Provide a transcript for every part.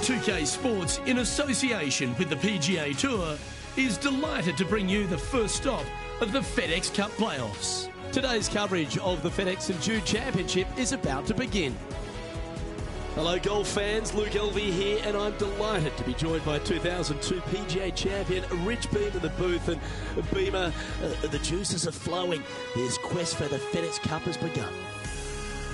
2K Sports, in association with the PGA Tour, is delighted to bring you the first stop of the FedEx Cup playoffs. Today's coverage of the FedEx St Jude Championship is about to begin. Hello golf fans, Luke Elvey here, and I'm delighted to be joined by 2002 PGA champion Rich Beamer in the booth. And Beamer, the juices are flowing. This quest for the FedEx Cup has begun.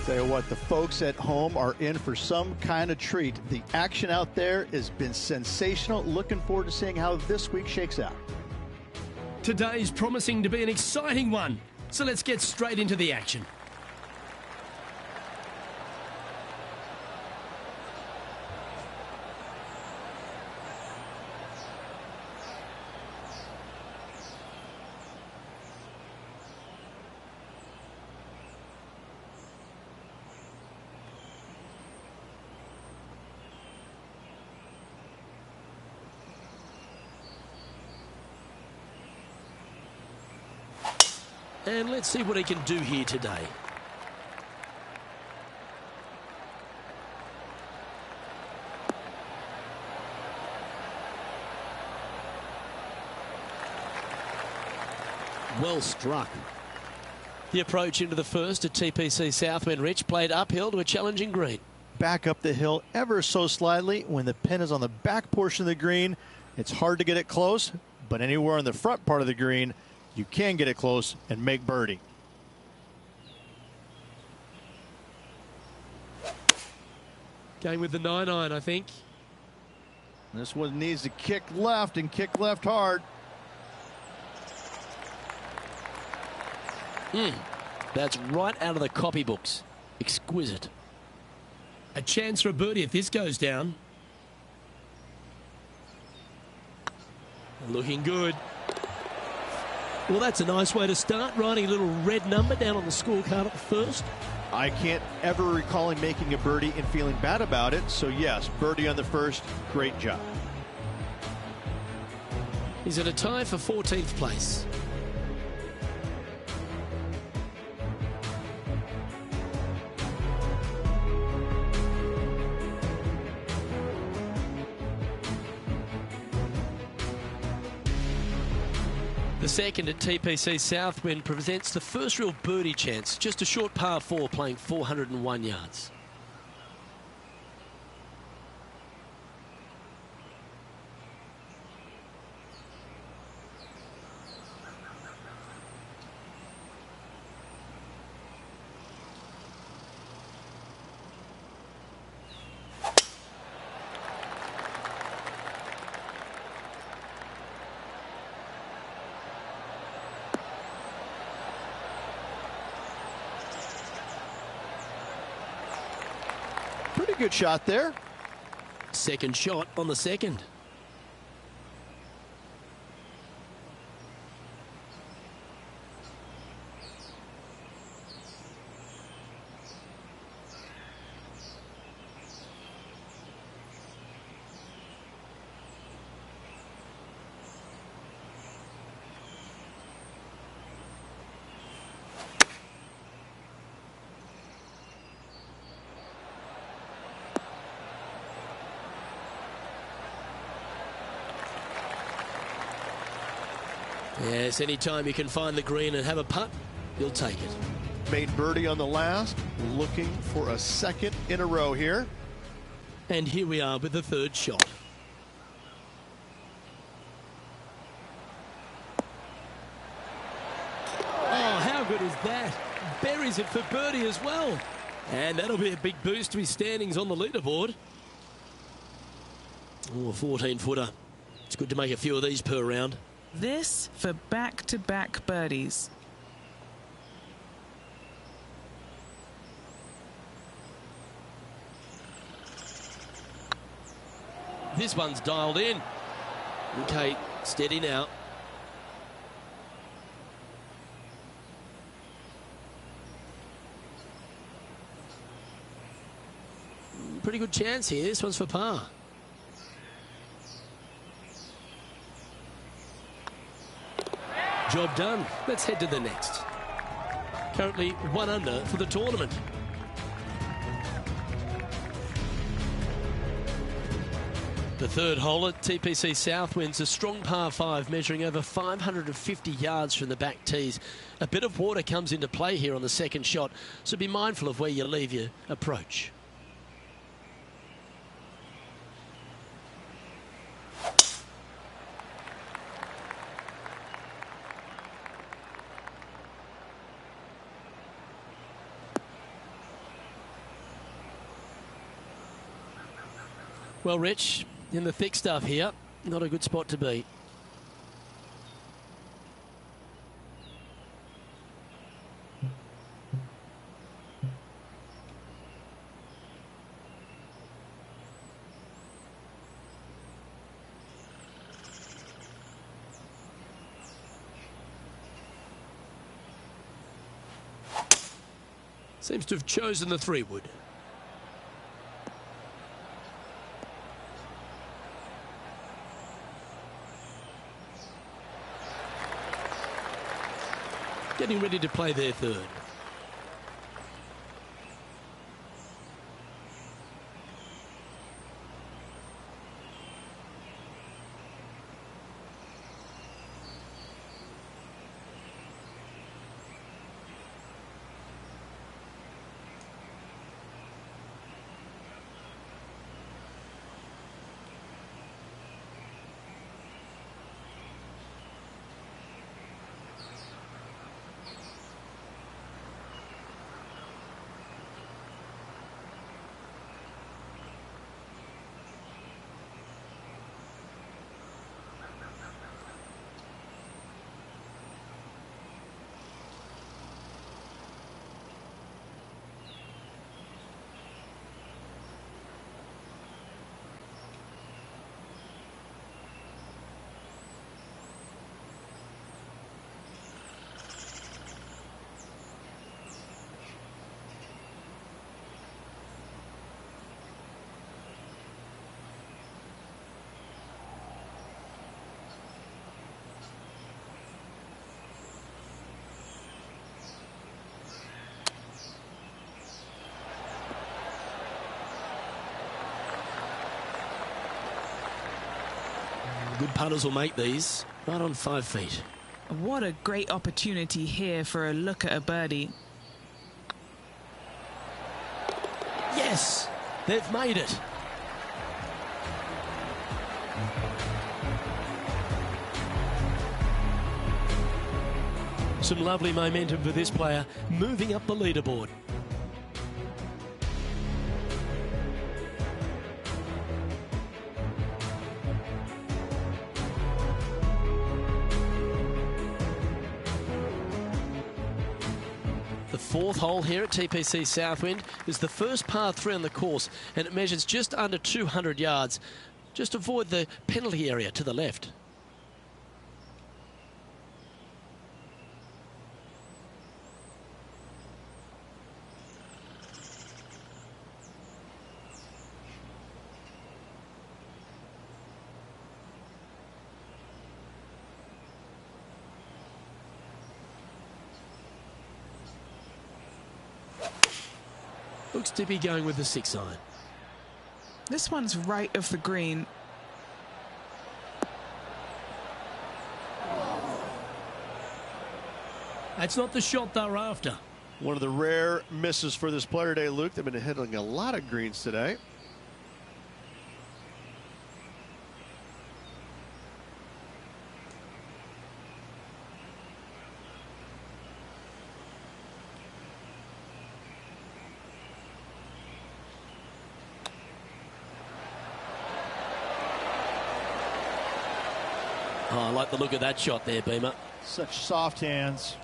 Tell you what, the folks at home are in for some kind of treat. The action out there has been sensational. Looking forward to seeing how this week shakes out. Today's promising to be an exciting one, so let's get straight into the action. And let's see what he can do here today. Well struck. The approach into the first at TPC Southwind, Rich, played uphill to a challenging green. Back up the hill ever so slightly. When the pin is on the back portion of the green, it's hard to get it close, but anywhere on the front part of the green, you can get it close and make birdie. Going with the 9-iron, I think. This one needs to kick left and kick left hard. That's right out of the copybooks. Exquisite. A chance for a birdie if this goes down. Looking good. Well, that's a nice way to start, writing a little red number down on the scorecard at the first. I can't ever recall him making a birdie and feeling bad about it. So, yes, birdie on the first. Great job. He's at a tie for 14th place. The second at TPC Southwind presents the first real birdie chance. Just a short par 4 playing 401 yards. Pretty good shot there. Second shot on the second. Yes, anytime you can find the green and have a putt, you'll take it. Made birdie on the last, looking for a second in a row here. And here we are with the third shot. Oh, how good is that? Buries it for birdie as well. And that'll be a big boost to his standings on the leaderboard. Oh, a 14-footer. It's good to make a few of these per round. This for back-to-back birdies. This one's dialed in. Okay, steady now. Pretty good chance here. This one's for par. Job done. Let's head to the next. Currently 1 under for the tournament. The third hole at TPC Southwind's a strong par 5 measuring over 550 yards from the back tees. A bit of water comes into play here on the second shot, so be mindful of where you leave your approach. Well, Rich, in the thick stuff here, not a good spot to be. Seems to have chosen the 3-wood. Getting ready to play their third. Good putters will make these right on 5 feet. What a great opportunity here for a look at a birdie. Yes, they've made it. Some lovely momentum for this player, moving up the leaderboard. The fourth hole here at TPC Southwind is the first par 3 on the course, and it measures just under 200 yards. Just avoid the penalty area to the left. Looks to be going with the 6-iron. This one's right of the green. That's not the shot they're after. One of the rare misses for this player today, Luke. They've been hitting a lot of greens today. Oh, I like the look of that shot there, Beamer. Such soft hands.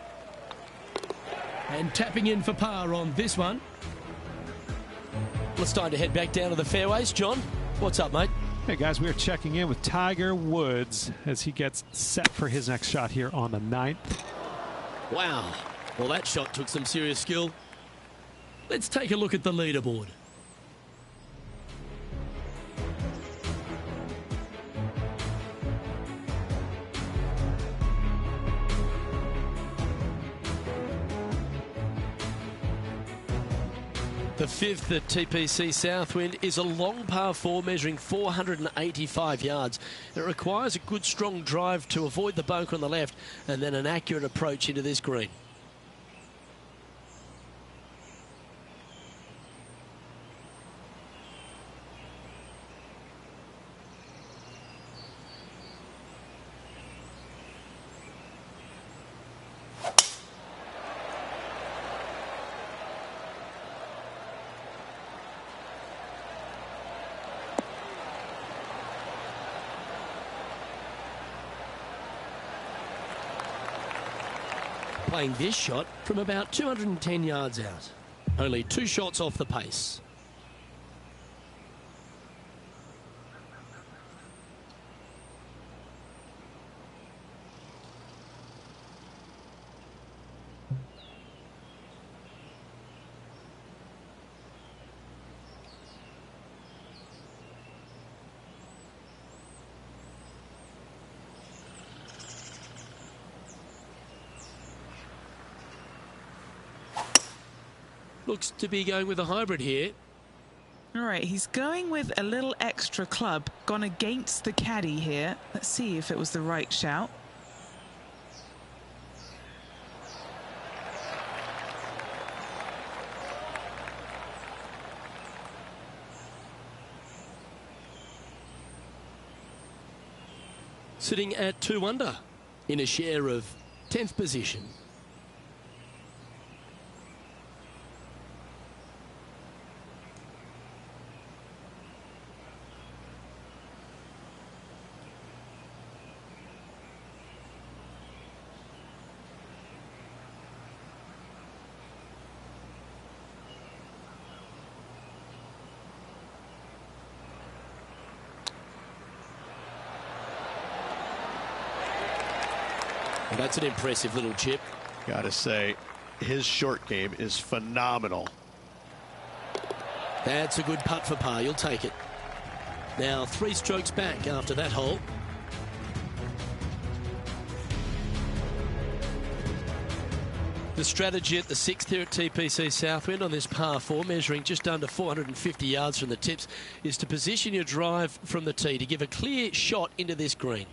And tapping in for par on this one. Well, it's time to head back down to the fairways. John, what's up, mate? Hey guys, we are checking in with Tiger Woods as he gets set for his next shot here on the 9th. Wow. Well, that shot took some serious skill. Let's take a look at the leaderboard. The fifth at TPC Southwind is a long par 4 measuring 485 yards. It requires a good strong drive to avoid the bunker on the left and then an accurate approach into this green. Playing this shot from about 210 yards out. Only 2 shots off the pace. Looks to be going with a hybrid here. All right, he's going with a little extra club, gone against the caddy here. Let's see if it was the right shout. Sitting at 2 under in a share of 10th position. That's an impressive little chip. Gotta say, his short game is phenomenal. That's a good putt for par. You'll take it. Now 3 strokes back after that hole. The strategy at the 6th here at TPC Southwind on this par 4, measuring just under 450 yards from the tips, is to position your drive from the tee to give a clear shot into this green.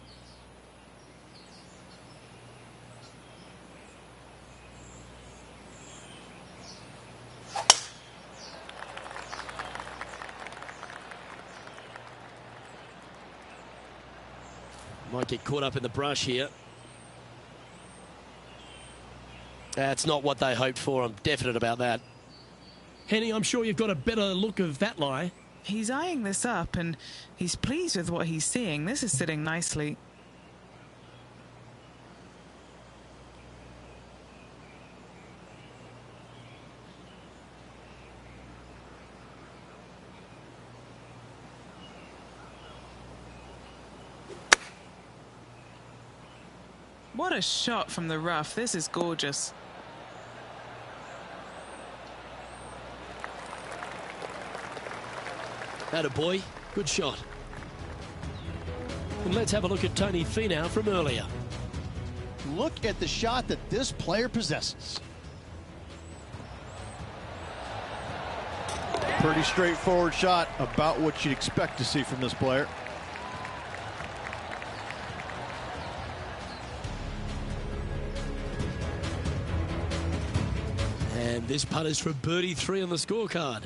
Might get caught up in the brush here. That's not what they hoped for. I'm definite about that. Henny, I'm sure you've got a better look of that lie. He's eyeing this up and he's pleased with what he's seeing. This is sitting nicely. What a shot from the rough. This is gorgeous. Attaboy, good shot. And let's have a look at Tony Finau from earlier. Look at the shot that this player possesses. Pretty straightforward shot, about what you'd expect to see from this player. And this putt is for birdie 3 on the scorecard.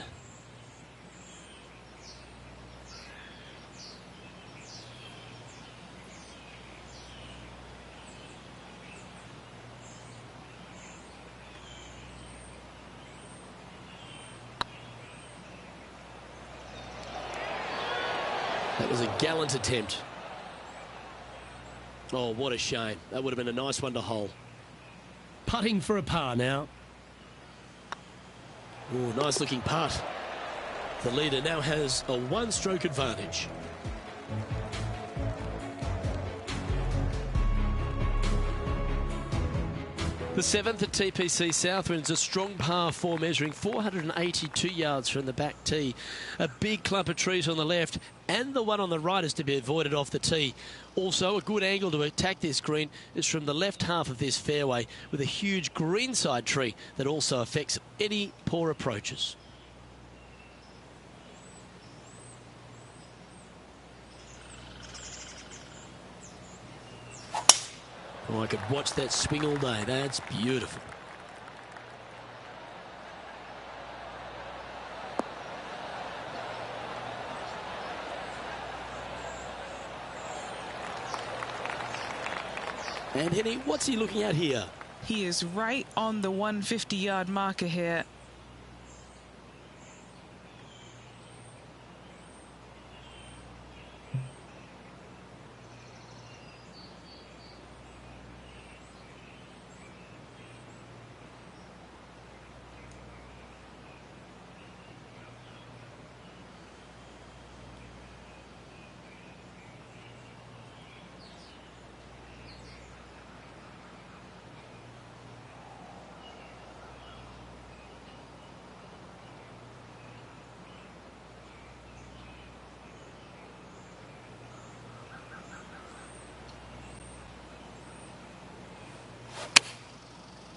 That was a gallant attempt. Oh, what a shame. That would have been a nice one to hole. Putting for a par now. Oh, nice looking putt. The leader now has a 1-stroke advantage. The 7th at TPC Southwind is a strong par 4 measuring 482 yards from the back tee. A big clump of trees on the left and the one on the right is to be avoided off the tee. Also, a good angle to attack this green is from the left half of this fairway with a huge greenside tree that also affects any poor approaches. Oh, I could watch that swing all day. That's beautiful. And Henny, what's he looking at here? He is right on the 150-yard marker here.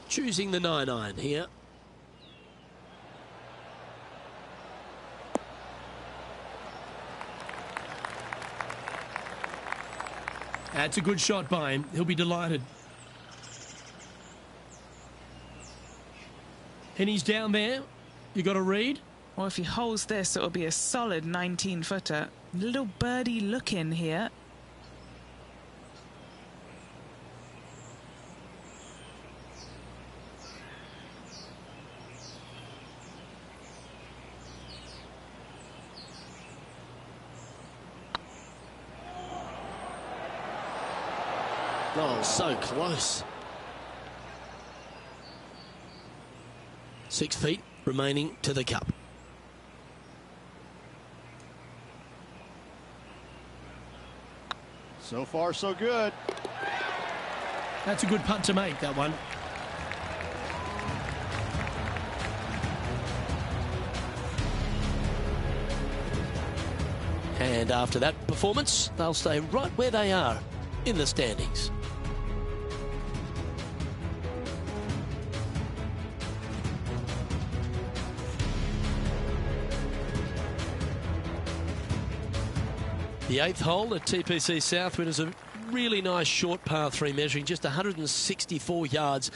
Choosing the 9-iron here. That's a good shot by him. He'll be delighted. And he's down there. You got a read? Well, if he holds this, it'll be a solid 19-footer. Little birdie look in here. Oh, so close. 6 feet remaining to the cup. So far, so good. That's a good putt to make, that one. And after that performance, they'll stay right where they are in the standings. The 8th hole at TPC Southwind is a really nice short par 3 measuring just 164 yards.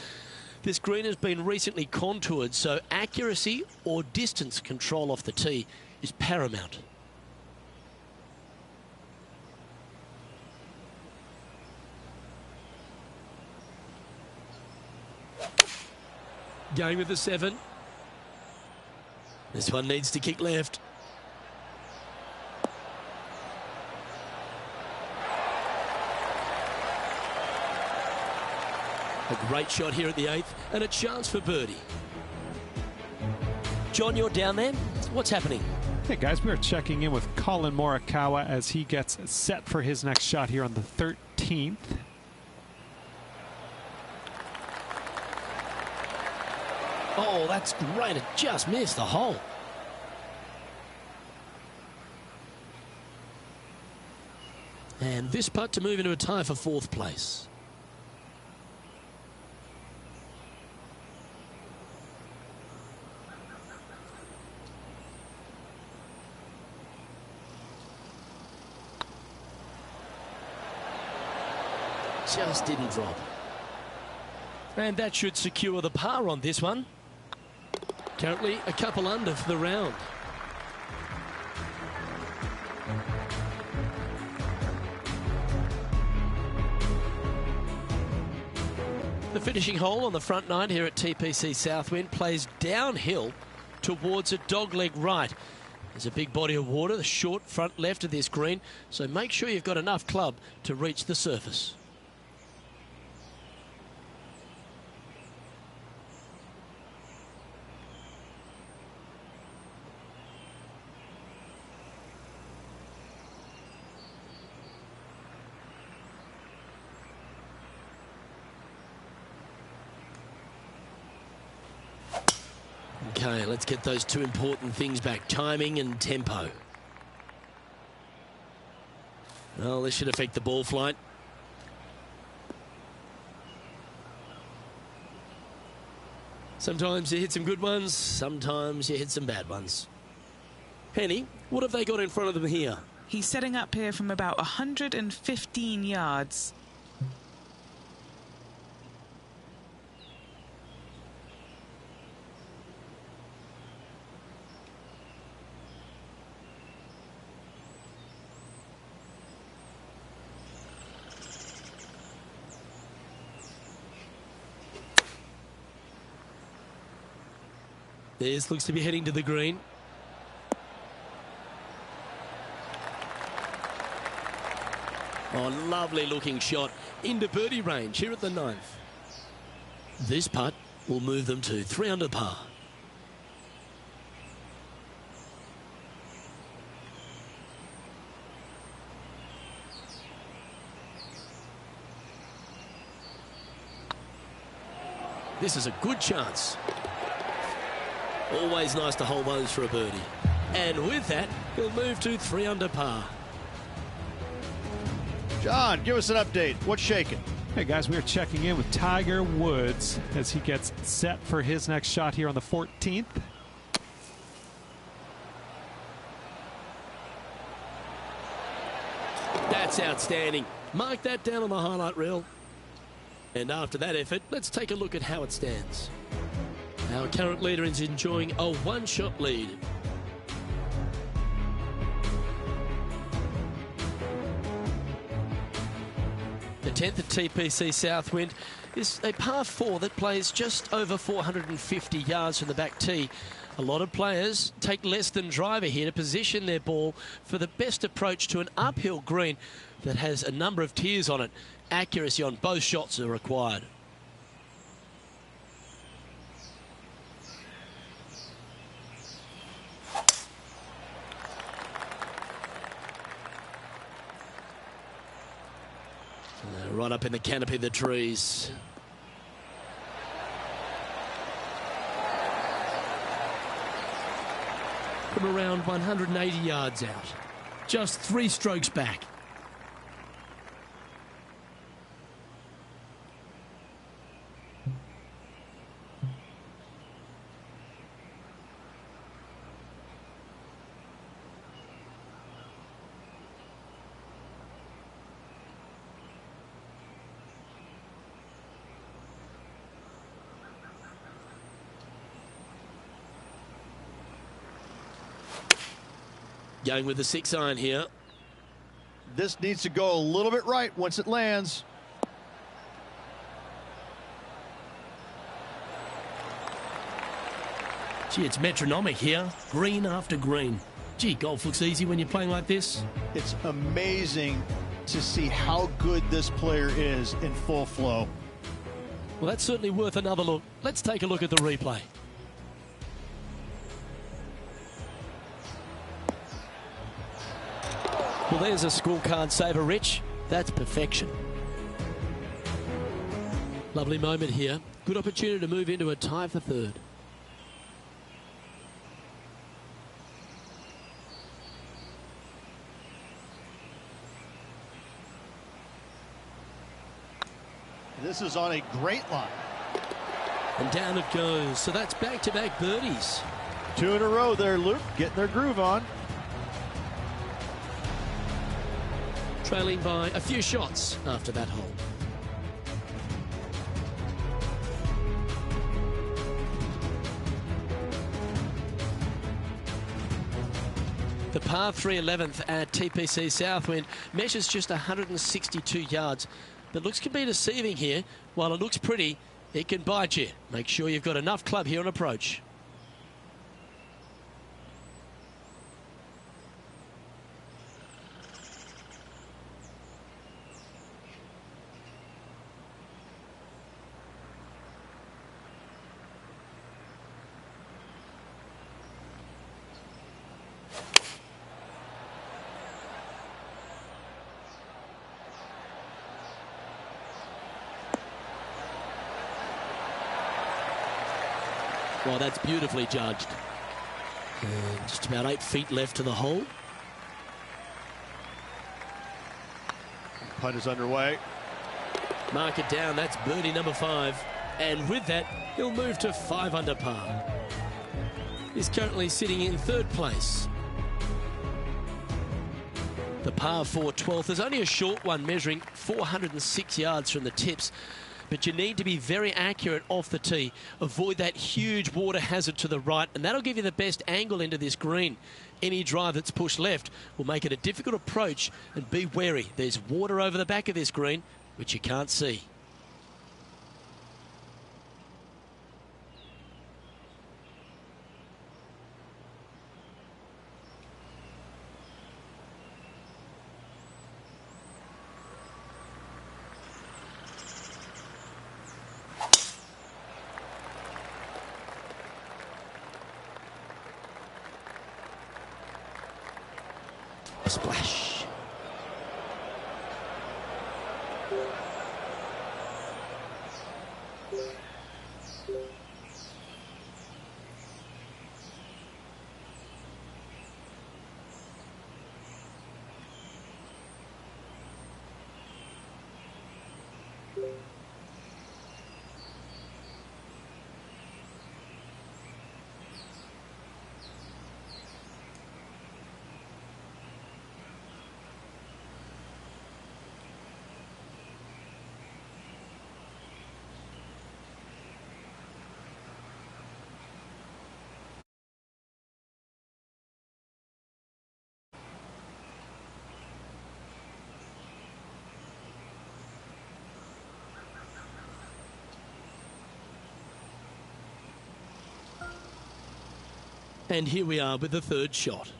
This green has been recently contoured, so accuracy or distance control off the tee is paramount. Going with the 7. This one needs to kick left. A great shot here at the 8th and a chance for birdie. John, you're down there. What's happening? Hey guys, we are checking in with Colin Morikawa as he gets set for his next shot here on the 13th. Oh, that's great. It just missed the hole. And this putt to move into a tie for 4th place. Just didn't drop. And that should secure the par on this one. Currently a couple under for the round. The finishing hole on the front 9 here at TPC Southwind plays downhill towards a dogleg right. There's a big body of water, the short front left of this green, so make sure you've got enough club to reach the surface. Okay, let's get those two important things back, timing and tempo. Well, this should affect the ball flight. Sometimes you hit some good ones, sometimes you hit some bad ones. Penny, what have they got in front of them here? He's setting up here from about 115 yards. This looks to be heading to the green. Oh, lovely looking shot into birdie range here at the 9th. This putt will move them to 3 under par. This is a good chance. Always nice to hold those for a birdie. And with that, he'll move to 3 under par. John, give us an update. What's shaking? Hey guys, we are checking in with Tiger Woods as he gets set for his next shot here on the 14th. That's outstanding. Mark that down on the highlight reel. And after that effort, let's take a look at how it stands. Our current leader is enjoying a 1-shot lead. The 10th at TPC Southwind is a par 4 that plays just over 450 yards from the back tee. A lot of players take less than driver here to position their ball for the best approach to an uphill green that has a number of tiers on it. Accuracy on both shots are required. Right up in the canopy of the trees. From around 180 yards out. Just 3 strokes back. Going with the 6-iron here. This needs to go a little bit right once it lands. Gee, it's metronomic here. Green after green. Gee, golf looks easy when you're playing like this. It's amazing to see how good this player is in full flow. Well, that's certainly worth another look. Let's take a look at the replay. Well, there's a scorecard saver, Rich. That's perfection. Lovely moment here. Good opportunity to move into a tie for 3rd. This is on a great line. And down it goes. So that's back-to-back birdies. 2 in a row there, Luke. Getting their groove on. Trailing by a few shots after that hole. The par 3 11th at TPC Southwind measures just 162 yards. But looks can be deceiving here. While it looks pretty, it can bite you. Make sure you've got enough club here on approach. Well, that's beautifully judged. And just about 8 feet left to the hole. Putt is underway. Mark it down. That's birdie number 5. And with that, he'll move to 5 under par. He's currently sitting in 3rd place. The par 4 12th is only a short one, measuring 406 yards from the tips. But you need to be very accurate off the tee. Avoid that huge water hazard to the right, and that'll give you the best angle into this green. Any drive that's pushed left will make it a difficult approach, and be wary. There's water over the back of this green, which you can't see. Splash. And here we are with the third shot.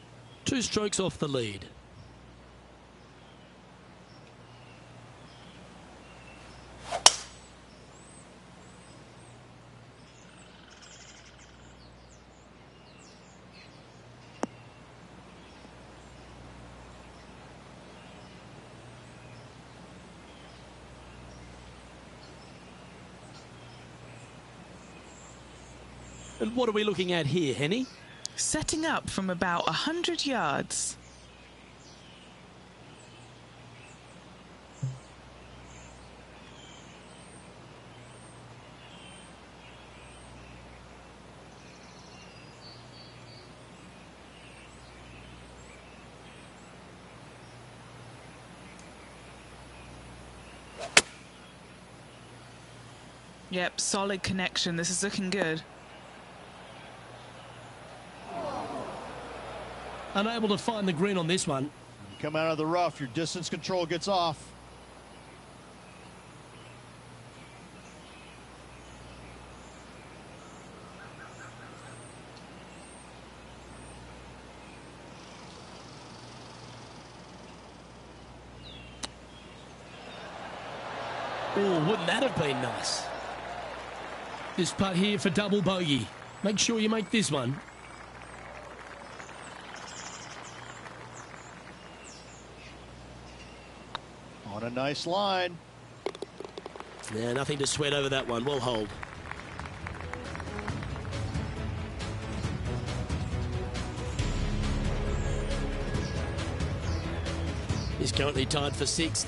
2 strokes off the lead. And what are we looking at here, Henny? Setting up from about 100 yards. Yep, solid connection. This is looking good. Unable to find the green on this one. You come out of the rough, your distance control gets off. Oh, wouldn't that have been nice? This putt here for double bogey. Make sure you make this one. On a nice line. Yeah, nothing to sweat over that one. We'll hold. He's currently tied for 6th.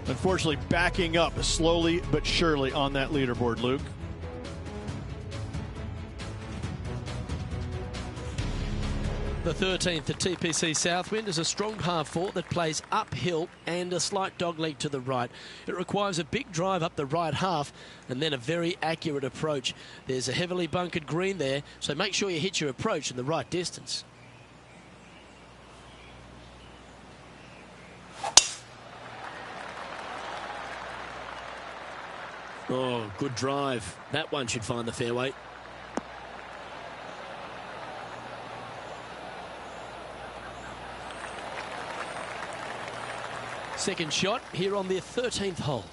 Unfortunately, backing up slowly but surely on that leaderboard, Luke. The 13th at TPC Southwind is a strong par-4 that plays uphill and a slight dogleg to the right. It requires a big drive up the right half and then a very accurate approach. There's a heavily bunkered green there, so make sure you hit your approach in the right distance. Oh, good drive. That one should find the fairway. Second shot here on the 13th hole.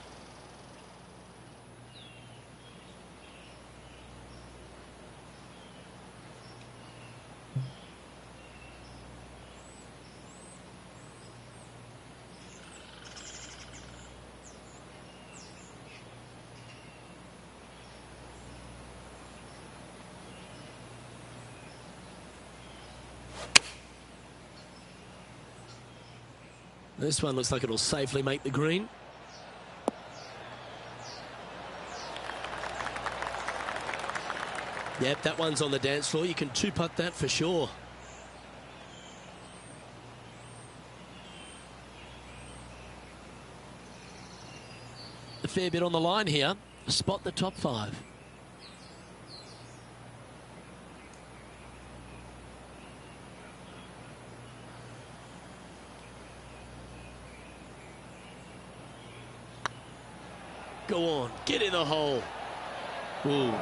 This one looks like it'll safely make the green. Yep, that one's on the dance floor. You can 2-putt that for sure. A fair bit on the line here. Spot the top 5. Go on, get in the hole. Ooh.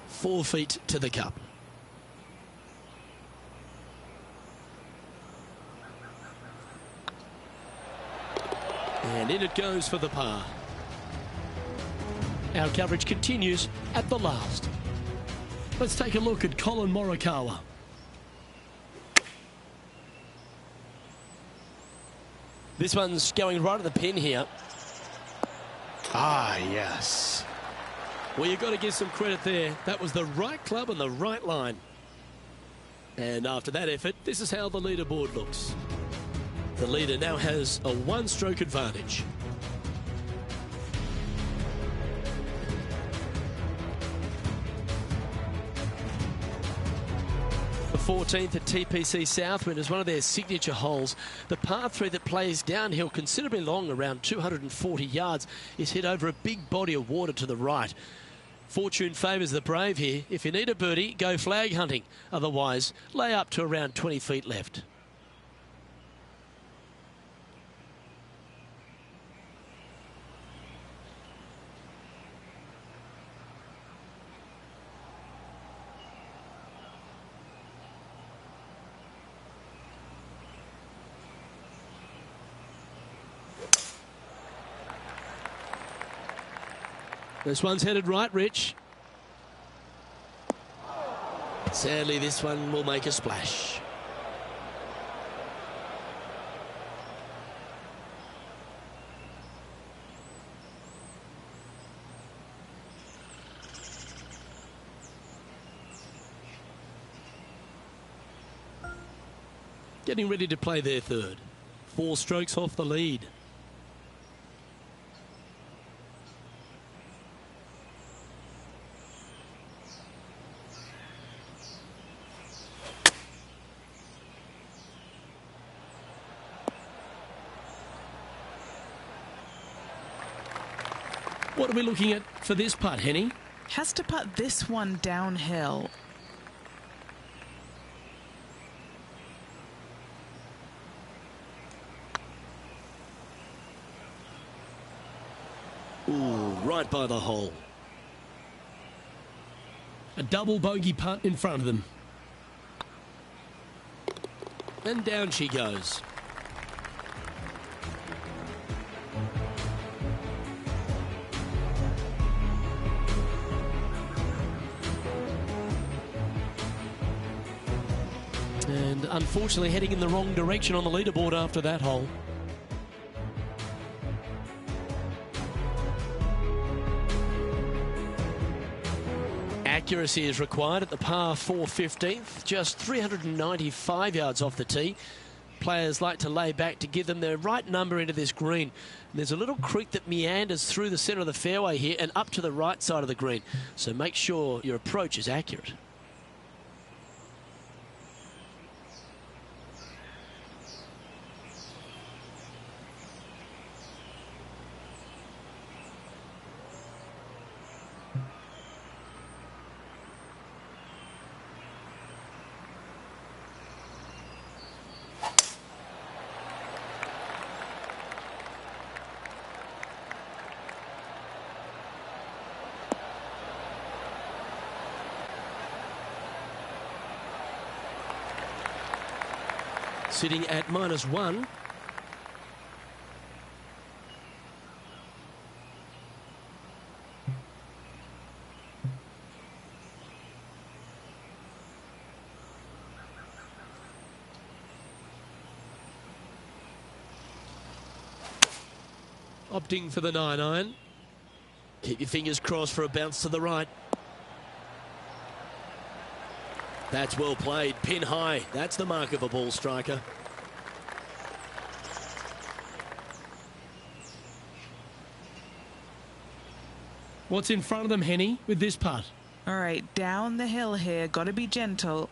4 feet to the cup. And in it goes for the par. Our coverage continues at the last. Let's take a look at Colin Morikawa. This one's going right at the pin here. Ah, yes. Well, you've got to give some credit there. That was the right club and the right line. And after that effort, this is how the leaderboard looks. The leader now has a one-stroke advantage. The 14th at TPC Southwind is one of their signature holes. The par 3 that plays downhill considerably long, around 240 yards, is hit over a big body of water to the right. Fortune favours the brave here. If you need a birdie, go flag hunting. Otherwise, lay up to around 20 feet left. This one's headed right, Rich. Sadly, this one will make a splash. Getting ready to play their third. 4 strokes off the lead. What are we looking at for this putt, Henny? Has to putt this one downhill. Ooh, right by the hole. A double bogey putt in front of them. And down she goes. And unfortunately heading in the wrong direction on the leaderboard after that hole. Accuracy is required at the par 4 15th, just 395 yards off the tee. Players like to lay back to give them their right number into this green. And there's a little creek that meanders through the centre of the fairway here and up to the right side of the green. So make sure your approach is accurate. Sitting at -1. Opting for the 9-iron. Keep your fingers crossed for a bounce to the right. That's well played, pin high. That's the mark of a ball striker. What's in front of them, Henny, with this putt? All right, down the hill here. Got to be gentle.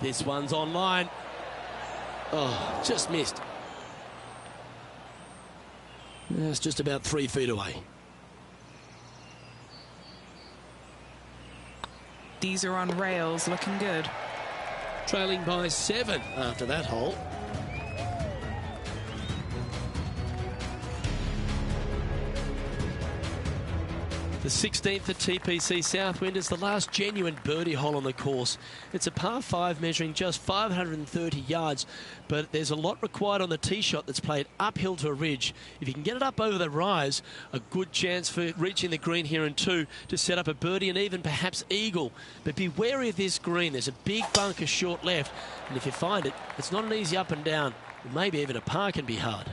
This one's online. Oh, just missed. That's just about 3 feet away. These are on rails, looking good. Trailing by 7 after that hole. The The 16th at TPC Southwind is the last genuine birdie hole on the course. It's a par 5 measuring just 530 yards, but there's a lot required on the tee shot that's played uphill to a ridge. If you can get it up over the rise, a good chance for reaching the green here in 2 to set up a birdie and even perhaps eagle. But be wary of this green. There's a big bunker short left, and if you find it, it's not an easy up and down. Maybe even a par can be hard.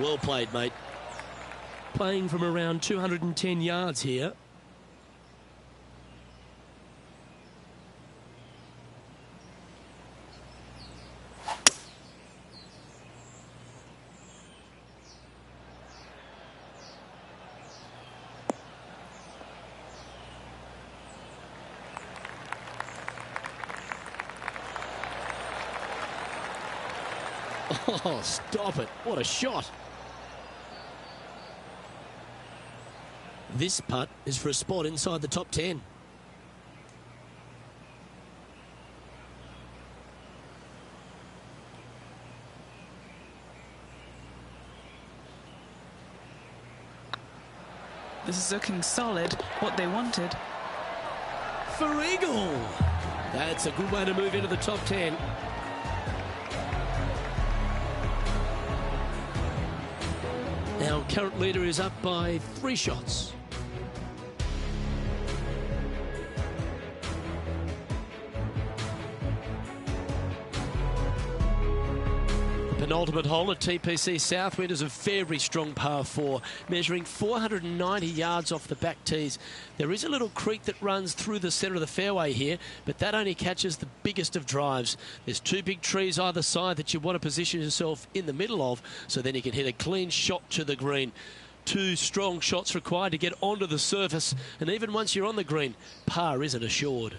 Well played, mate. Playing from around 210 yards here. Oh, stop it. What a shot. This putt is for a spot inside the top 10. This is looking solid, what they wanted. For eagle. That's a good way to move into the top 10. Our current leader is up by 3 shots. The penultimate hole at TPC Southwind is a very strong par 4, measuring 490 yards off the back tees. There is a little creek that runs through the centre of the fairway here, but that only catches the biggest of drives. There's 2 big trees either side that you want to position yourself in the middle of, so then you can hit a clean shot to the green. 2 strong shots required to get onto the surface, and even once you're on the green, par isn't assured.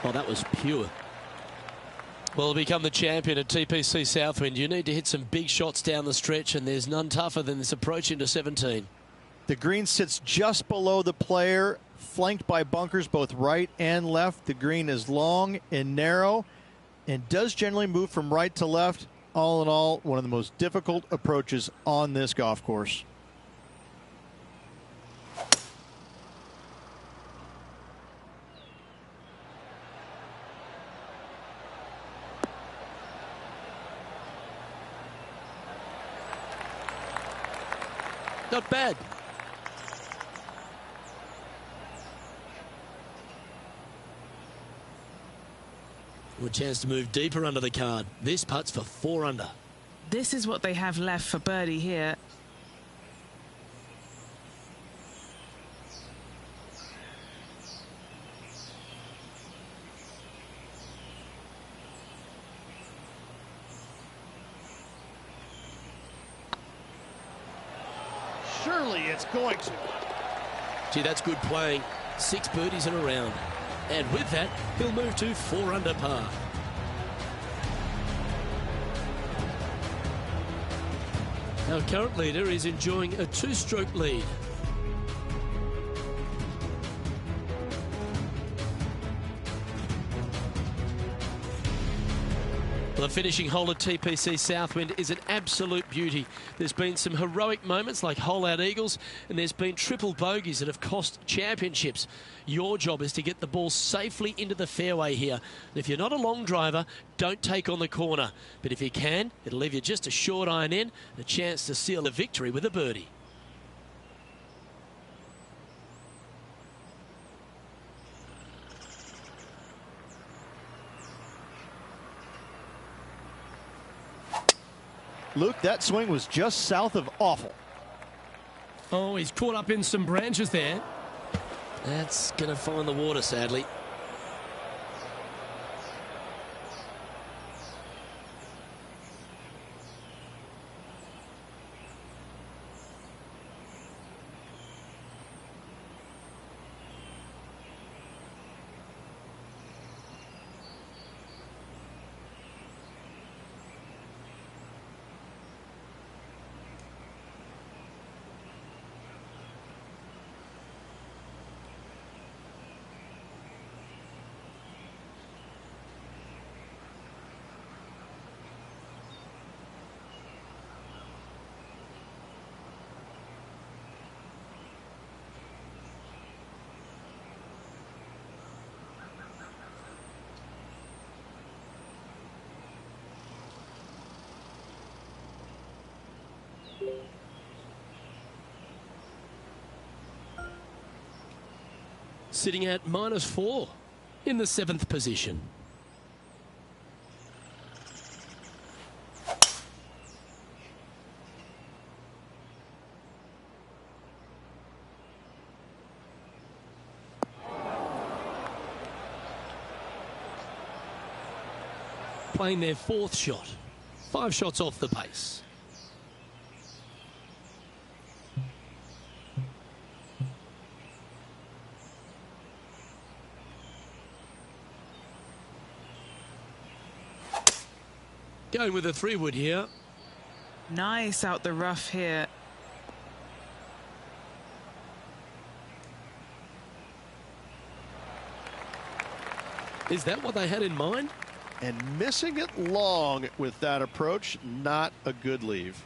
Oh, that was pure. Well, to become the champion at TPC Southwind, you need to hit some big shots down the stretch, and there's none tougher than this approach into 17. The green sits just below the player, flanked by bunkers both right and left. The green is long and narrow and does generally move from right to left. All in all, one of the most difficult approaches on this golf course. Not bad. Good chance to move deeper under the card. This putt's for 4 under. This is what they have left for birdie here. Surely it's going to. Gee, that's good playing. 6 birdies in a round. And with that, he'll move to 4 under par. Our current leader is enjoying a 2-stroke lead. The finishing hole at TPC Southwind is an absolute beauty. There's been some heroic moments like hole-out eagles, and there's been triple bogeys that have cost championships. Your job is to get the ball safely into the fairway here. And if you're not a long driver, don't take on the corner. But if you can, it'll leave you just a short iron in, a chance to seal a victory with a birdie. Luke, that swing was just south of awful. Oh, he's caught up in some branches there. That's going to find the water, sadly. Sitting at -4 in the 7th position. Playing their 4th shot. 5 shots off the pace. Going with a 3-wood here. Nice out the rough here. Is that what they had in mind? And missing it long with that approach, not a good leave.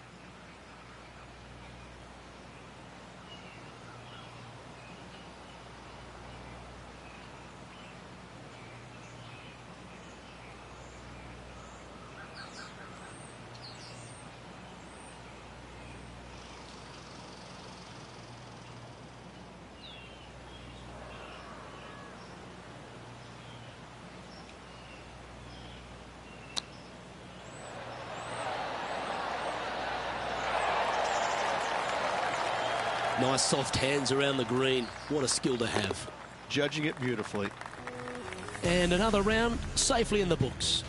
Nice soft hands around the green. What a skill to have. Judging it beautifully. And another round safely in the books.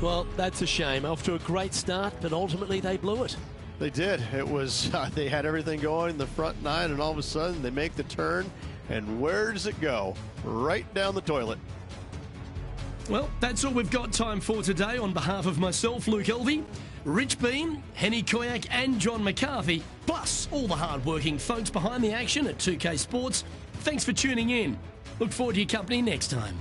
Well, that's a shame. Off to a great start, but ultimately they blew it. They did. It was, they had everything going in the front 9, and all of a sudden they make the turn, and where does it go? Right down the toilet. Well, that's all we've got time for today. On behalf of myself, Luke Elvey, Rich Bean, Henny Koyak and John McCarthy, plus all the hard-working folks behind the action at 2K Sports, thanks for tuning in. Look forward to your company next time.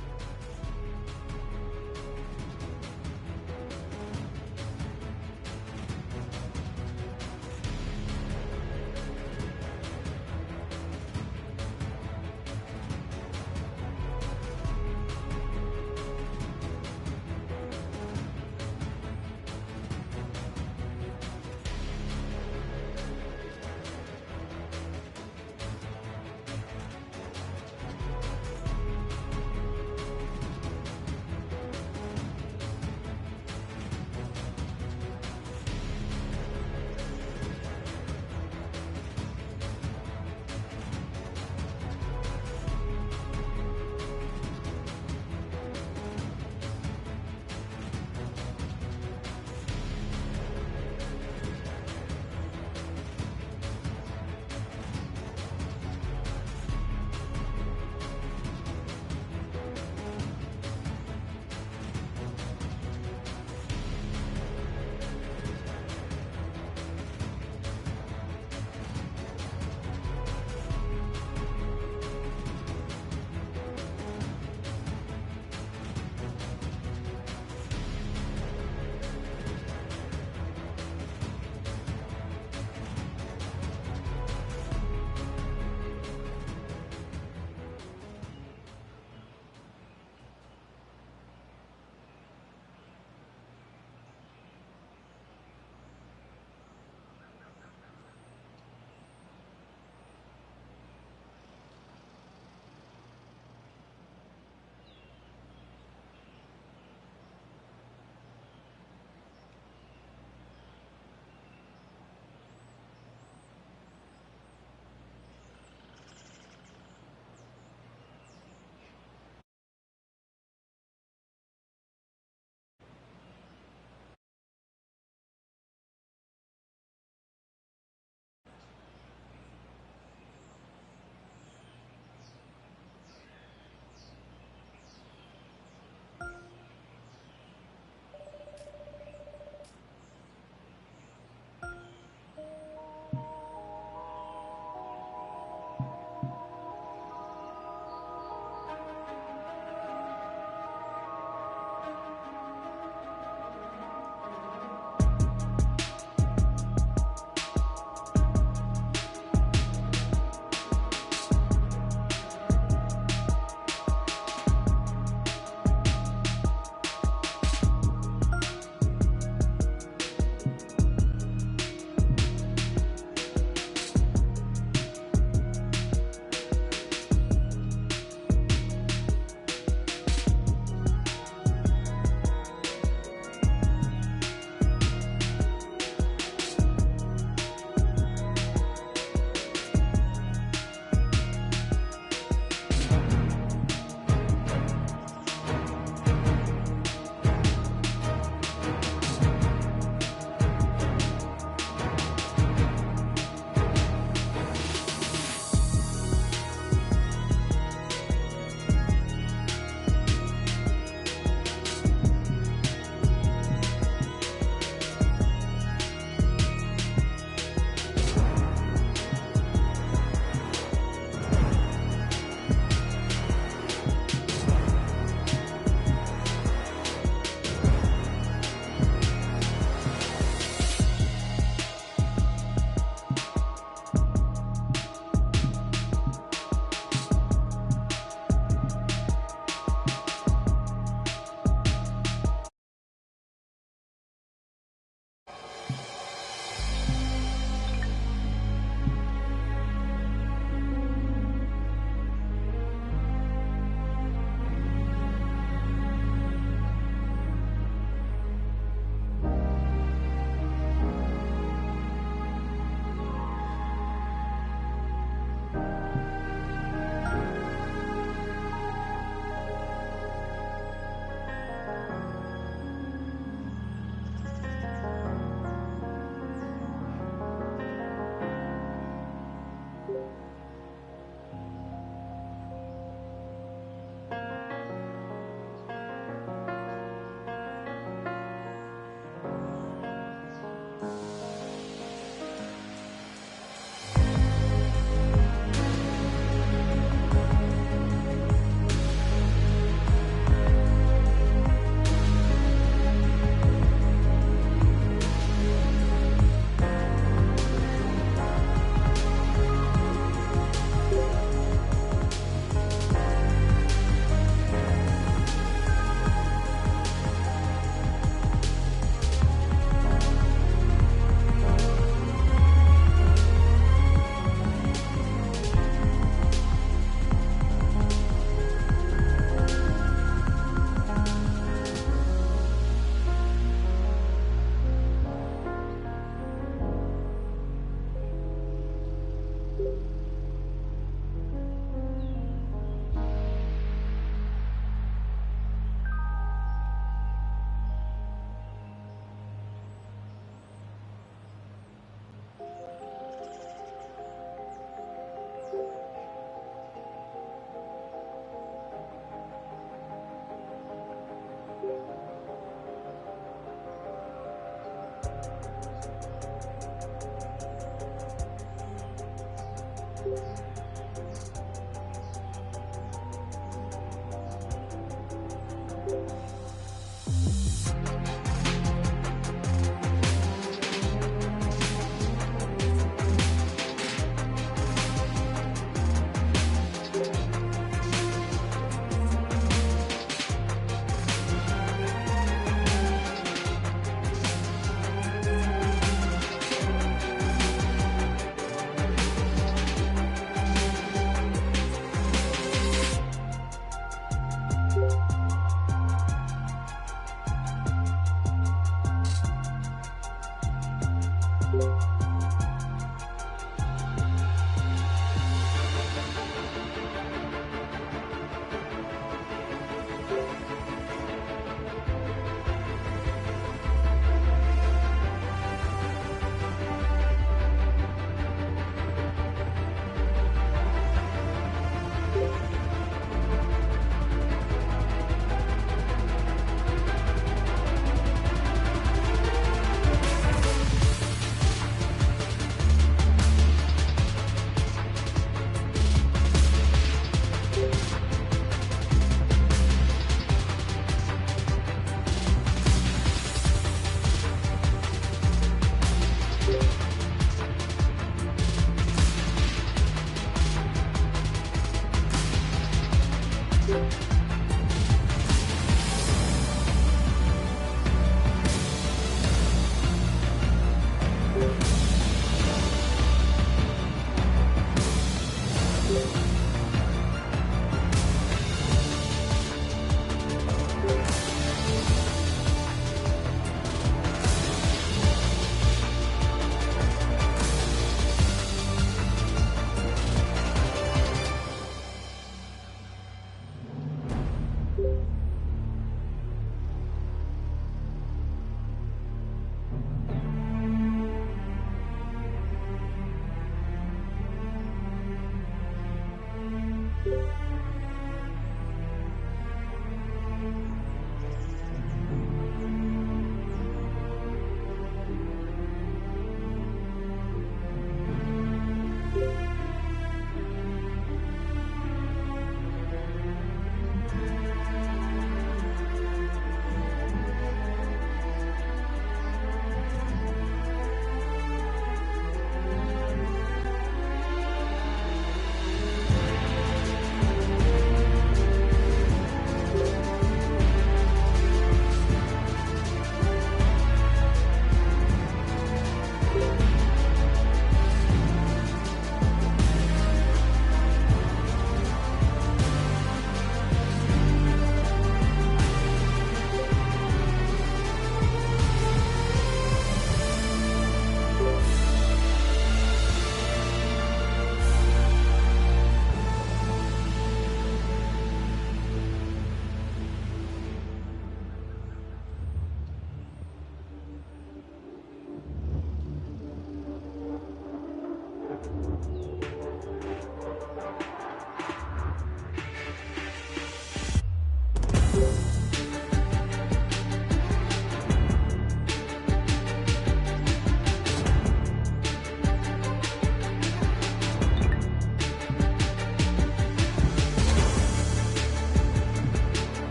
you.